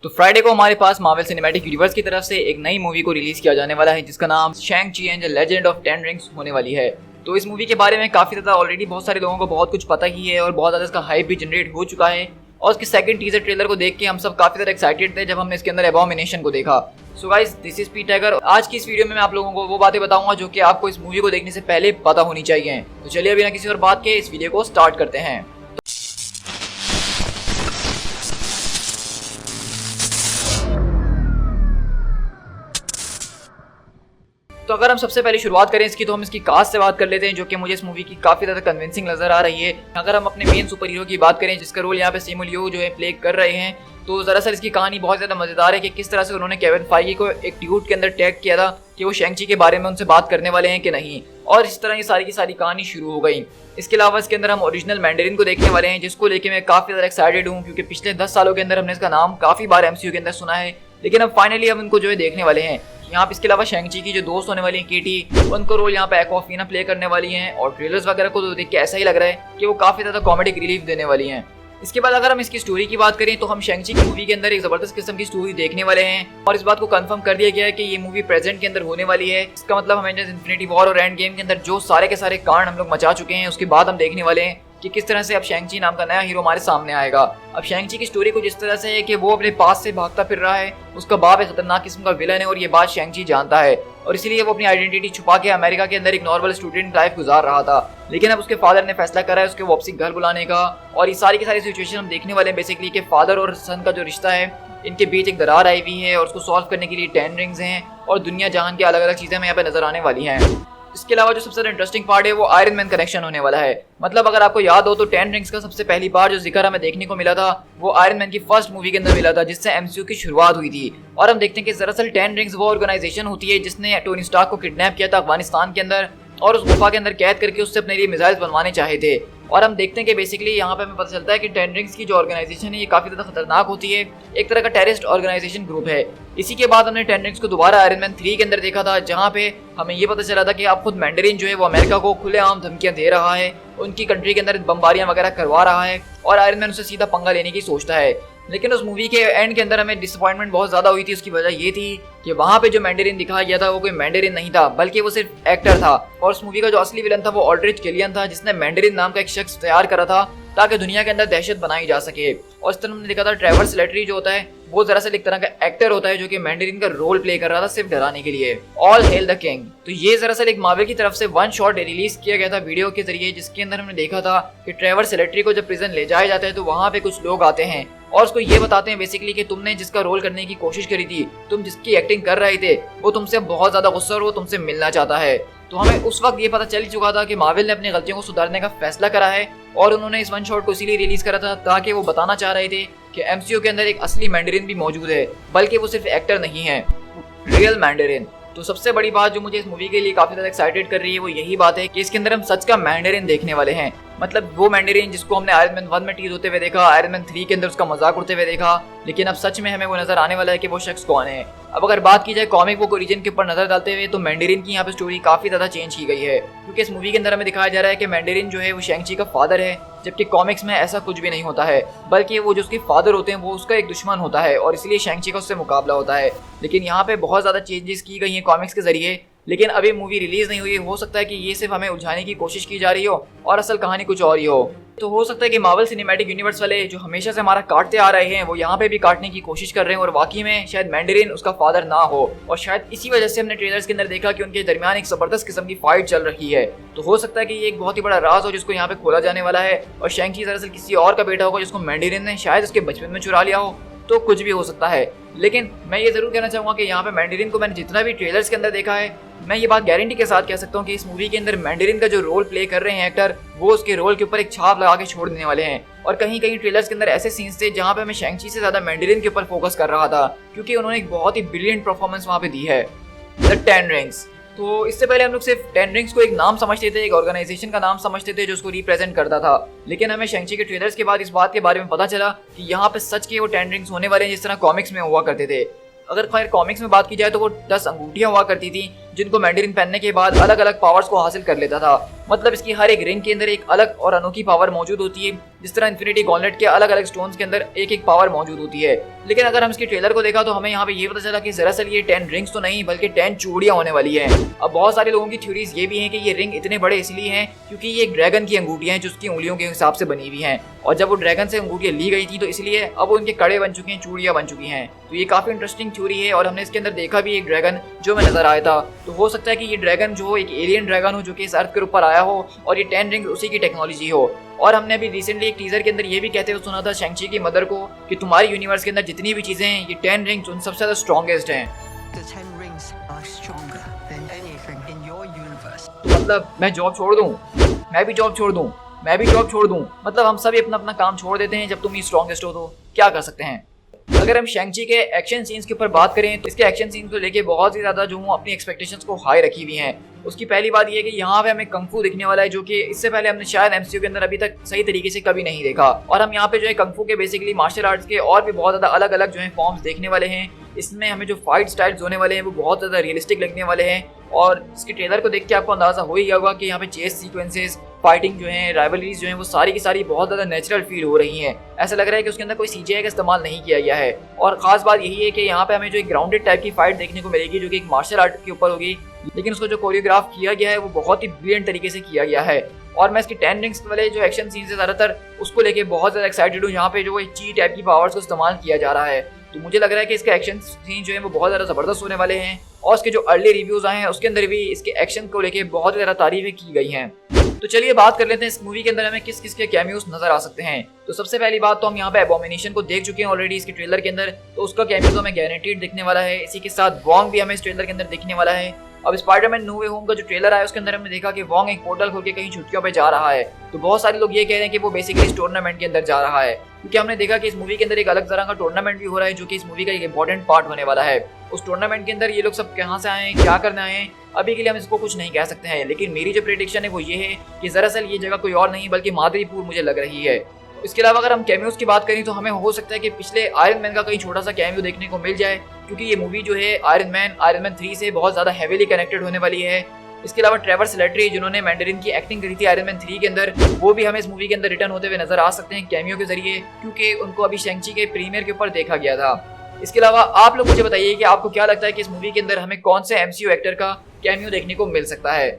तो फ्राइडे को हमारे पास मार्वल सिनेमैटिक यूनिवर्स की तरफ से एक नई मूवी को रिलीज किया जाने वाला है जिसका नाम शैंग-ची and the legend of ten rings होने वाली है। तो इस मूवी के बारे में काफी ज्यादा ऑलरेडी बहुत सारे लोगों को बहुत कुछ पता ही है और बहुत ज्यादा इसका हाइप भी जनरेट हो चुका है। और उसके सेकंड टीजर ट्रेलर को देख के हम सब काफी ज्यादा एक्साइटेड थे जब हमने इसके अंदर एबॉमिनेशन को देखा। सो guys, this is P tiger. आज की इस वीडियो में मैं आप लोगों को वो बातें बताऊंगा जो कि आपको इस मूवी को देखने से पहले पता होनी चाहिए। तो चलिए बिना किसी और बात के इस वीडियो को स्टार्ट करते हैं। तो अगर हम सबसे पहले शुरुआत करें इसकी, तो हम इसकी कास्ट से बात कर लेते हैं जो कि मुझे इस मूवी की काफी ज्यादा कन्विंसिंग नजर आ रही है। अगर हम अपने मेन सुपर हीरो की बात करें जिसका रोल यहाँ पे सिमू लिऊ जो है प्ले कर रहे हैं, तो दरअसल इसकी कहानी बहुत ज्यादा मजेदार है कि किस तरह से उन्होंने केविन फाइगी को एक ट्यूट के अंदर टैग किया था कि वो शैंग-ची के बारे में उनसे बात करने वाले हैं कि नहीं, और इस तरह ये सारी की सारी कहानी शुरू हो गई। इसके अलावा इसके अंदर हम ओरिजिनल मैंडेरिन को देखने वाले हैं जिसको लेके मैं काफी ज्यादा एक्साइटेड हूँ क्योंकि पिछले 10 सालों के अंदर हमने इसका नाम काफी बार एमसीयू के अंदर सुना है, लेकिन अब फाइनली हम इनको जो है देखने वाले हैं। यहाँ पे इसके अलावा शैंग-ची की जो दोस्त होने वाली है केटी, उनको रोल यहाँ पे एक्वाफीना प्ले करने वाली हैं और ट्रेलर्स वगैरह को तो देख के ऐसा ही लग रहा है कि वो काफी ज्यादा कॉमेडिक रिलीफ देने वाली हैं। इसके बाद अगर हम इसकी स्टोरी की बात करें तो हम शैंग-ची की मूवी के अंदर एक जबरदस्त किस्म की स्टोरी देखने वाले हैं और इस बात को कंफर्म कर दिया गया है कि ये मूवी प्रेजेंट के अंदर होने वाली है। इसका मतलब अवेंजर्स इन्फिनिटी वॉर और एंड गेम के अंदर जो सारे के सारे कांड हम लोग मचा चुके हैं उसके बाद हम देखने वाले हैं कि किस तरह से अब शैंग-ची नाम का नया हीरो हमारे सामने आएगा। अब शैंग-ची की स्टोरी कुछ इस तरह से है कि वो अपने पास से भागता फिर रहा है, उसका बाप एक खतरनाक किस्म का विलन है और ये बात शैंग-ची जानता है और इसीलिए वो अपनी आइडेंटिटी छुपा के अमेरिका के अंदर एक नॉर्मल स्टूडेंट लाइफ गुजार रहा था। लेकिन अब उसके फादर ने फैसला करा है उसके वापसी घर बुलाने का और ये सारी की सारी सिचुएशन हम देखने वाले हैं बेसिकली कि फादर और सन का जो रिश्ता है इनके बीच एक दरार आई हुई है और उसको सॉल्व करने के लिए 10 रिंग्स हैं और दुनिया जहान की अलग अलग चीजें हमें यहाँ पे नजर आने वाली हैं। इसके अलावा जो सबसे ज्यादा इंटरेस्टिंग पार्ट है वो आयरन मैन कनेक्शन होने वाला है। मतलब अगर आपको याद हो तो 10 रिंग्स का सबसे पहली बार जो जिक्र हमें देखने को मिला था वो आयरन मैन की फर्स्ट मूवी के अंदर मिला था जिससे एमसीयू की शुरुआत हुई थी। और हम देखते हैं कि दरअसल 10 रिंग्स वो ऑर्गेनाइजेशन होती है जिसने टोनी स्टार्क को किडनैप किया था अफगानिस्तान के अंदर और उस गुफा के अंदर कैद करके उससे अपने लिए मिसाइल्स बनवाने चाहे थे। और हम देखते हैं कि बेसिकली यहाँ पे हमें पता चलता है कि 10 रिंग्स की जो ऑर्गेनाइजेशन है ये काफी ज्यादा खतरनाक होती है, एक तरह का टेररिस्ट ऑर्गेनाइजेशन ग्रुप है। इसी के बाद हमने 10 रिंग्स को दोबारा आयरन मैन 3 के अंदर देखा था जहाँ पे हमें ये पता चला था कि आप खुद मैंडेरिन जो है वो अमेरिका को खुलेआम धमकियां दे रहा है, उनकी कंट्री के अंदर बमबारियां वगैरह करवा रहा है और आयरन मैन उससे सीधा पंगा लेने की सोचता है। लेकिन उस मूवी के एंड के अंदर हमें डिसअपॉइंटमेंट बहुत ज्यादा हुई थी। उसकी वजह ये थी कि वहां पे जो मैंडेरिन दिखाया गया था वो कोई मैंडेरिन नहीं था बल्कि वो सिर्फ एक्टर था और उस मूवी का जो असली विलन था वो ऑल्ड्रिच किलियन था जिसने मैंडेरिन नाम का एक शख्स तैयार करा था ताकि दुनिया के अंदर दहशत बनाई जा सके। और इस तरह हमने देखा था ट्रेवर स्लेटरी जो होता है वो दरअसल एक तरह का एक्टर होता है जो कि मैंडेरिन का रोल प्ले कर रहा था सिर्फ डराने के लिए। All hello the king. तो ये दरअसल एक मार्वल की तरफ से वन शॉट रिलीज किया गया था वीडियो के जरिए जिसके अंदर हमने देखा था कि ट्रेवर स्लेटरी को जब प्रिजन ले जाया जाता है तो वहां पे कुछ लोग आते हैं और उसको ये बताते हैं बेसिकली कि तुमने जिसका रोल करने की कोशिश करी थी, तुम जिसकी एक्टिंग कर रहे थे वो तुमसे बहुत ज्यादा गुस्सा और वो तुमसे मिलना चाहता है। तो हमें उस वक्त ये पता चल चुका था कि मार्वल ने अपनी गलतियों को सुधारने का फैसला करा है और उन्होंने इस वन शॉट को इसीलिए रिलीज करा था ताकि वो बताना चाह रहे थे कि एमसीयू के अंदर एक असली मैंडेरिन भी मौजूद है बल्कि वो सिर्फ एक्टर नहीं है, रियल मैंडेरिन। तो सबसे बड़ी बात जो मुझे इस मूवी के लिए काफी ज्यादा एक्साइटेड कर रही है वो यही बात है कि इसके अंदर हम सच का मैंडेरिन देखने वाले हैं। मतलब वो मैंडेरिन जिसको हमने आयरन मैन 1 में टीज होते हुए देखा, आयरन मैन 3 के अंदर उसका मजाक उड़ते हुए देखा, लेकिन अब सच में हमें वो नजर आने वाला है कि वो शख्स कौन है। अब अगर बात की जाए कॉमिक बुक ओरिजिन के ऊपर नजर डालते हुए तो मैंडेरिन की यहाँ पे स्टोरी काफी ज्यादा चेंज की गई है क्योंकि इस मूवी के अंदर हमें दिखाया जा रहा है कि मैंडेरिन जो है वो शैंग-ची का फादर है, जबकि कॉमिक्स में ऐसा कुछ भी नहीं होता है बल्कि वो जो उसके फादर होते हैं वो उसका एक दुश्मन होता है और इसलिए शैंग-ची का उससे मुकाबला होता है। लेकिन यहाँ पे बहुत ज्यादा चेंजेस की गई हैं कॉमिक्स के जरिए, लेकिन अभी मूवी रिलीज नहीं हुई। हो सकता है कि ये सिर्फ हमें उलझाने की कोशिश की जा रही हो और असल कहानी कुछ और ही हो। तो हो सकता है कि मार्वल सिनेमैटिक यूनिवर्स वाले जो हमेशा से हमारा काटते आ रहे हैं वो यहाँ पे भी काटने की कोशिश कर रहे हैं और वाकई में शायद मैंडेरिन उसका फादर ना हो और शायद इसी वजह से हमने ट्रेलर्स के अंदर देखा कि उनके दरमियान एक जबरदस्त किस्म की फाइट चल रही है। तो हो सकता है कि ये एक बहुत ही बड़ा राज हो जिसको यहाँ पे खोला जाने वाला है और शैंग-ची दरअसल किसी और का बेटा होगा जिसको मैंडेरिन ने शायद उसके बचपन में चुरा लिया हो, तो कुछ भी हो सकता है। लेकिन मैं ये जरूर कहना चाहूंगा कि यहाँ पे मैंडेरिन को मैंने जितना भी ट्रेलर्स के अंदर देखा है मैं ये बात गारंटी के साथ कह सकता हूँ कि इस मूवी के अंदर मैंडेरिन का जो रोल प्ले कर रहे हैं एक्टर वो उसके रोल के ऊपर एक छाप लगा के छोड़ देने वाले हैं। और कहीं कहीं ट्रेलर्स के अंदर ऐसे सीन्स थे जहाँ पे मैं शैंग-ची से ज्यादा मैंडेरिन के ऊपर फोकस कर रहा था क्योंकि उन्होंने एक बहुत ही ब्रिलियंट परफॉर्मेंस वहाँ पे दी है। The 10 rings. तो इससे पहले हम लोग सिर्फ 10 रिंग्स को एक नाम समझते थे, एक ऑर्गेनाइजेशन का नाम समझते थे जो उसको रिप्रेजेंट करता था, लेकिन हमें शैंग-ची के ट्रेलर्स के बाद इस बात के बारे में पता चला कि यहाँ पे सच के वो 10 रिंग्स होने वाले हैं जिस तरह कॉमिक्स में हुआ करते थे। अगर खैर कॉमिक्स में बात की जाए तो वो 10 अंगूठियां हुआ करती थी, जिनको मैंडरिन पहनने के बाद अलग अलग पावर्स को हासिल कर लेता था। मतलब इसकी हर एक रिंग के अंदर एक अलग और अनोखी पावर मौजूद होती है, जिस तरह इन्फिनिटी गॉन्टलेट के अलग अलग स्टोन्स के अंदर एक एक पावर मौजूद होती है। लेकिन अगर हम इसके ट्रेलर को देखा तो हमें यहाँ पे ये पता चला कि दरअसल ये 10 रिंग्स तो नहीं बल्कि 10 चूड़ियां होने वाली है। अब बहुत सारे लोगों की थ्योरीज ये भी हैं कि ये रिंग इतने बड़े इसलिए हैं क्योंकि ये एक ड्रैगन की अंगूठियां हैं जो उसकी उंगलियों के हिसाब से बनी हुई हैं, और जब वो ड्रैगन से अंगूठियां ली गई थी तो इसलिए अब वो उनके कड़े बन चुके हैं, चूड़ियां बन चुकी हैं। तो ये काफी इंटरेस्टिंग थ्योरी है और हमने इसके अंदर देखा भी एक ड्रैगन जो हमें नजर आया था। तो हो सकता है कि ये ड्रैगन जो एक एलियन ड्रैगन हो जो कि इस अर्थ के ऊपर आया हो और ये 10 रिंग उसी की टेक्नोलॉजी हो। और हमने अभी रिसेंटली एक टीजर के अंदर ये भी कहते हुए सुना था शैंग-ची की मदर को कि तुम्हारी यूनिवर्स के अंदर जितनी भी चीजें हैं ये 10 रिंग्स उन सबसे ज्यादा स्ट्रॉन्गेस्ट हैं। तो मतलब मैं जॉब छोड़ दूं, मैं भी जॉब छोड़ दूं, मैं भी जॉब छोड़ दूं, मतलब हम सभी अपना अपना काम छोड़ देते हैं जब तुम ही स्ट्रॉन्गेस्ट हो तो क्या कर सकते हैं। अगर हम शैंग-ची के एक्शन सीन्स के ऊपर बात करें तो इसके एक्शन सीन्स को लेके बहुत ही ज्यादा जो हूँ अपनी एक्सपेक्टेशंस को हाई रखी हुई हैं। उसकी पहली बात यह है कि यहाँ पे हमें कंफू दिखने वाला है जो कि इससे पहले हमने शायद एमसीयू के अंदर अभी तक सही तरीके से कभी नहीं देखा। और हम यहाँ पे जो है कंफू के बेसिकली मार्शल आर्ट्स के और भी बहुत ज्यादा अलग अलग जो है फॉर्म्स देखने वाले हैं। इसमें हमें जो फाइट स्टाइल्स होने वाले हैं वो बहुत ज्यादा रियलिस्टिक लगने वाले हैं। और इसके ट्रेलर को देख के आपको अंदाजा हो ही गया होगा कि यहाँ पे चेस सीक्वेंसेस, फाइटिंग जो है, राइवलरीज जो है वो सारी की सारी बहुत ज्यादा नेचुरल फील हो रही हैं। ऐसा लग रहा है कि उसके अंदर कोई सीजीआई का इस्तेमाल नहीं किया गया है। और खास बात यही है कि यहाँ पे हमें जो एक ग्राउंडेड टाइप की फाइट देखने को मिलेगी जो कि एक मार्शल आर्ट के ऊपर होगी, लेकिन उसको जो कोरियोग्राफ किया गया है वो बहुत ही ब्रिलियंट तरीके से किया गया है। और मैं इसकी 10 रिंग्स वाले जो एक्शन सीन्स है ज्यादातर उसको लेके बहुत ज्यादा एक्साइटेड हूँ, यहाँ पे जो ची टाइप की पावर्स को इस्तेमाल किया जा रहा है। तो मुझे लग रहा है कि इसके एक्शन सीन जो है वो बहुत ज़्यादा ज़बरदस्त होने वाले हैं। और इसके जो अर्ली रिव्यूज़ आए हैं उसके अंदर भी इसके एक्शन को लेके बहुत ज़्यादा तारीफें की गई हैं। तो चलिए बात कर लेते हैं इस मूवी के अंदर हमें किस किस के कैमियोस नजर आ सकते हैं। तो सबसे पहली बात तो हम यहाँ पे एबोमिनेशन को देख चुके हैं ऑलरेडी इसके ट्रेलर के अंदर, तो उसका कैमियो हमें गारंटीड दिखने वाला है। इसी के साथ वॉन्ग भी हमें इस ट्रेलर के अंदर दिखने वाला है। अब स्पाइडरमैन नो वे होम का जो ट्रेलर आया उसके अंदर हमने देखा कि वॉन्ग एक पोर्टल खोल के कहीं छुट्टियों पे जा रहा है। तो बहुत सारे लोग ये कह रहे हैं कि वो बेसिकली इस टूर्नामेंट के अंदर जा रहा है, क्योंकि हमने देखा कि इस मूवी के अंदर एक अलग तरह का टूर्नामेंट भी हो रहा है जो कि इस मूवी का एक इंपॉर्टेंट पार्ट होने वाला है। उस टूर्नामेंट के अंदर ये लोग सब कहाँ से आए हैं, क्या करने आए हैं, अभी के लिए हम इसको कुछ नहीं कह सकते हैं। लेकिन मेरी जो प्रेडिक्शन है वो ये है कि दरअसल ये जगह कोई और नहीं बल्कि मादरीपुर मुझे लग रही है। इसके अलावा अगर हम कैमियोस की बात करें तो हमें हो सकता है कि पिछले आयरन मैन का कहीं छोटा सा कैमियो देखने को मिल जाए, क्योंकि ये मूवी जो है आयरन मैन 3 से बहुत ज़्यादा हैवीली कनेक्टेड होने वाली है। इसके अलावा ट्रेवर स्लेटरी जिन्होंने मैंडरिन की एक्टिंग करी थी आयरन मैन 3 के अंदर, वो भी हमें इस मूवी के अंदर रिटर्न होते हुए नजर आ सकते हैं कैमियो के जरिए, क्योंकि उनको अभी शैंग-ची के प्रीमियर के ऊपर देखा गया था। इसके अलावा आप लोग मुझे बताइए कि आपको क्या लगता है कि इस मूवी के अंदर हमें कौन से एमसीयू एक्टर का कैमियो देखने को मिल सकता है।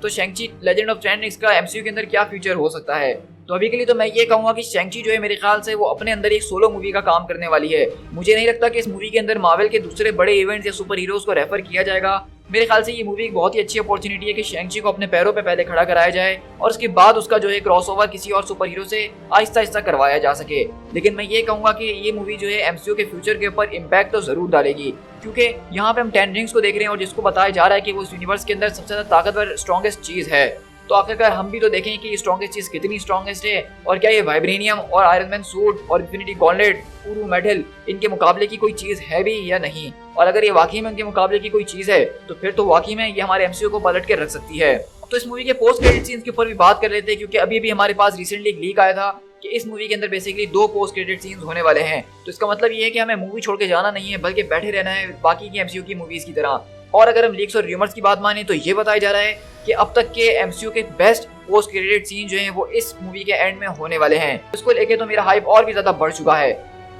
तो शैंग-ची लेजेंड ऑफ 10 रिंग्स का एमसीयू के अंदर क्या फ्यूचर हो सकता है। तो अभी के लिए तो मैं ये कहूँगा कि शैंग-ची जो है मेरे ख्याल से वो अपने अंदर एक सोलो मूवी का काम करने वाली है। मुझे नहीं लगता कि इस मूवी के अंदर मार्वल के दूसरे बड़े इवेंट्स या सुपर हीरोज को रेफर किया जाएगा। मेरे ख्याल से ये मूवी एक बहुत ही अच्छी अपॉर्चुनिटी है कि शैंग-ची को अपने पैरों पे पहले खड़ा कराया जाए और उसके बाद उसका जो है क्रॉसओवर किसी और सुपर हीरो से आहिस्ता आहिस्ता करवाया जा सके। लेकिन मैं ये कहूँगा कि ये मूवी जो है एमसीयू के फ्यूचर के ऊपर इम्पैक्ट तो जरूर डालेगी, क्योंकि यहाँ पे हम 10 रिंग्स को देख रहे हैं और जिसको बताया जा रहा है कि वो इस यूनिवर्स के अंदर सबसे ज्यादा ताकतवर स्ट्रॉन्गेस्ट चीज है। तो आखिरकार हम भी तो देखें कि ये स्ट्रॉन्गेस्ट चीज कितनी स्ट्रॉन्गेस्ट है और क्या ये वाइब्रेनियम और आयरन मैन सूट और इन्फिनिटी गॉन्टलेट, उरू मेटल इनके मुकाबले की कोई चीज है भी या नहीं। और अगर ये वाकई में उनके मुकाबले की कोई चीज है तो फिर तो वाकई में ये हमारे एमसीयू को पलट के रख सकती है। तो इस मूवी के पोस्ट क्रेडिट सीन्स के ऊपर भी बात कर लेते हैं, क्योंकि अभी भी हमारे पास रिसेंटली एक लीक आया था कि इस मूवी के अंदर बेसिकली 2 पोस्ट क्रेडिट सीन्स होने वाले हैं। तो इसका मतलब ये है कि हमें मूवी छोड़ के जाना नहीं है बल्कि बैठे रहना है बाकी की एमसीयू की मूवीज की तरह। और अगर हम लीक्स और रूमर्स की बात माने तो ये बताया जा रहा है कि अब तक के एमसीयू के बेस्ट पोस्ट क्रेडिट सीन जो हैं वो इस मूवी के एंड में होने वाले हैं। इसको लेके तो मेरा हाइप और भी ज्यादा बढ़ चुका है।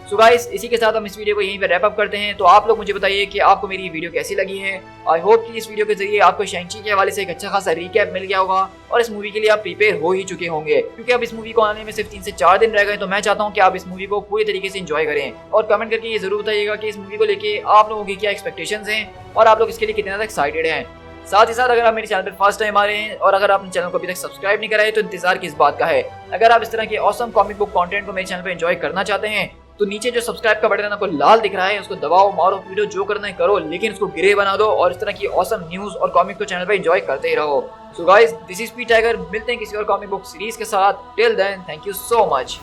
सो गाइस, इसी के साथ हम इस वीडियो को यहीं पे रैप अप करते हैं। तो आप लोग मुझे बताइए कि आपको मेरी ये वीडियो कैसी लगी है। आई होप कि इस वीडियो के जरिए आपको शैंग-ची के हवाले से एक अच्छा खासा रिकैप मिल गया होगा और इस मूवी के लिए आप प्रिपेयर हो ही चुके होंगे, क्योंकि अब इस मूवी को आने में सिर्फ 3 से 4 दिन रह गए। तो मैं चाहता हूँ कि आप इस मूवी को पूरी तरीके से एंजॉय करें और कमेंट करके ये जरूर बताइएगा कि इस मूवी को लेके आप लोगों की क्या एक्सपेक्टेशंस हैं और आप लोग इसके लिए कितने ज्यादा एक्साइटेड हैं। साथ ही साथ अगर आप मेरे चैनल पर फर्स्ट टाइम आ रहे हैं और अगर आपने चैनल को अभी तक सब्सक्राइब नहीं करा है तो इंतजार किस बात का है। अगर आप इस तरह के ऑसम कॉमिक बुक कंटेंट को मेरे चैनल पर एंजॉय करना चाहते हैं तो नीचे जो सब्सक्राइब का बटन है आपको लाल दिख रहा है, उसको दबाओ, मारो, वीडियो जो करना है करो, लेकिन उसको ग्रे बना दो और इस तरह की ऑसम न्यूज और कॉमिक को चैनल पर एंजॉय करते ही रहो। So guys, this is P Tiger. मिलते हैं किसी और कॉमिक बुक सीरीज के साथ। Till then, thank you so much.